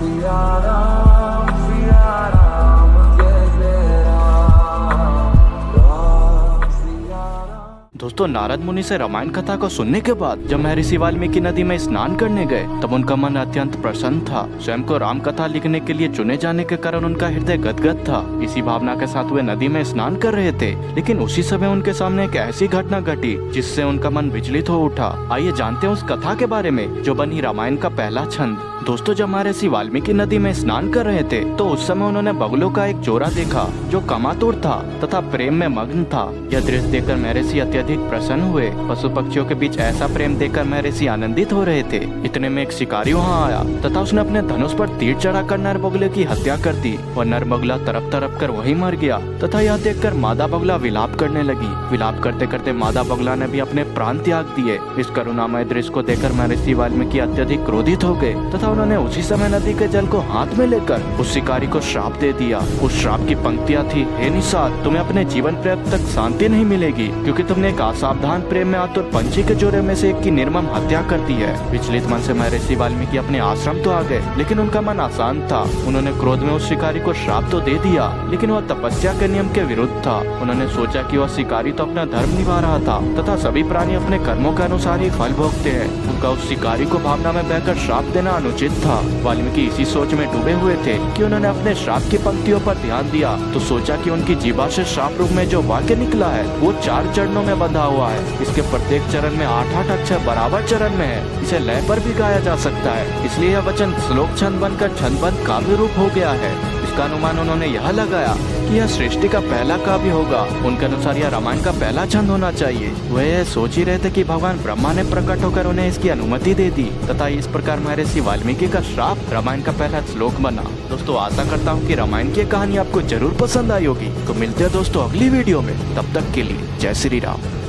सिया राम जय जय राम सिया राम। दोस्तों, नारद मुनि से रामायण कथा को सुनने के बाद जब महर्षि वाल्मीकि नदी में स्नान करने गए तब उनका मन अत्यंत प्रसन्न था। स्वयं को राम कथा लिखने के लिए चुने जाने के कारण उनका हृदय गदगद था। इसी भावना के साथ वे नदी में स्नान कर रहे थे, लेकिन उसी समय उनके सामने एक ऐसी घटना घटी जिससे उनका मन विचलित हो उठा। आइए जानते हैं उस कथा के बारे में जो बनी रामायण का पहला छंद। दोस्तों, जब महर्षि वाल्मीकि नदी में स्नान कर रहे थे तो उस समय उन्होंने बगुलों का एक जोड़ा देखा जो कामातुर था तथा प्रेम में मग्न था। यह दृश्य देखकर महर्षि अत्यधिक प्रसन्न हुए। पशु पक्षियों के बीच ऐसा प्रेम देखकर महर्षि आनंदित हो रहे थे। इतने में एक शिकारी वहाँ आया तथा उसने अपने धनुष पर तीर चढ़ाकर नर बगुले की हत्या कर दी। वह नर बगुला तरफ तरफ कर वहीं मर गया तथा यह देखकर मादा बगुला विलाप करने लगी। विलाप करते करते मादा बगुला ने भी अपने प्राण त्याग दिए। इस करुणामय दृश्य को देखकर महर्षि वाल्मीकि अत्यधिक क्रोधित हो गए तथा उन्होंने उसी समय नदी के जल को हाथ में लेकर उस शिकारी को श्राप दे दिया। उस श्राप की पंक्तियां थी, हे निषाद, तुम्हें अपने जीवन पर्यंत तक शांति नहीं मिलेगी क्योंकि तुमने एक असावधान प्रेम में आतुर पंछी के जोड़े में से एक की निर्मम हत्या कर दी है। विचलित मन से महर्षि वाल्मीकि अपने आश्रम तो आ गए, लेकिन उनका मन अशांत था। उन्होंने क्रोध में उस शिकारी को श्राप तो दे दिया, लेकिन वह तपस्या के नियम के विरुद्ध था। उन्होंने सोचा कि वह शिकारी तो अपना धर्म निभा रहा था तथा सभी प्राणी अपने कर्मों के अनुसार ही फल भोगते हैं। उनका उस शिकारी को भावना में बहकर श्राप देना अनुचित था। वाल्मीकि इसी सोच में डूबे हुए थे कि उन्होंने अपने श्राप की पंक्तियों पर ध्यान दिया तो सोचा कि उनकी जीभा से श्राप रूप में जो वाक्य निकला है वो 4 चरणों में बंधा हुआ है। इसके प्रत्येक चरण में 8-8 अक्षर बराबर चरण में है। इसे लय पर भी गाया जा सकता है, इसलिए यह वचन श्लोक छंद बनकर छंदबद्ध काव्य रूप हो गया है। इसका अनुमान उन्होंने यह लगाया कि यह सृष्टि का पहला काव्य होगा। उनके अनुसार यह रामायण का पहला छंद होना चाहिए। वह यह सोच ही रहे थे कि भगवान ब्रह्मा ने प्रकट होकर उन्हें इसकी अनुमति दे दी तथा इस प्रकार महर्षि वाल्मीकि का श्राप रामायण का पहला श्लोक बना। दोस्तों, आशा करता हूँ कि रामायण की कहानी आपको जरूर पसंद आई होगी। तो मिलते हैं दोस्तों अगली वीडियो में, तब तक के लिए जय श्री राम।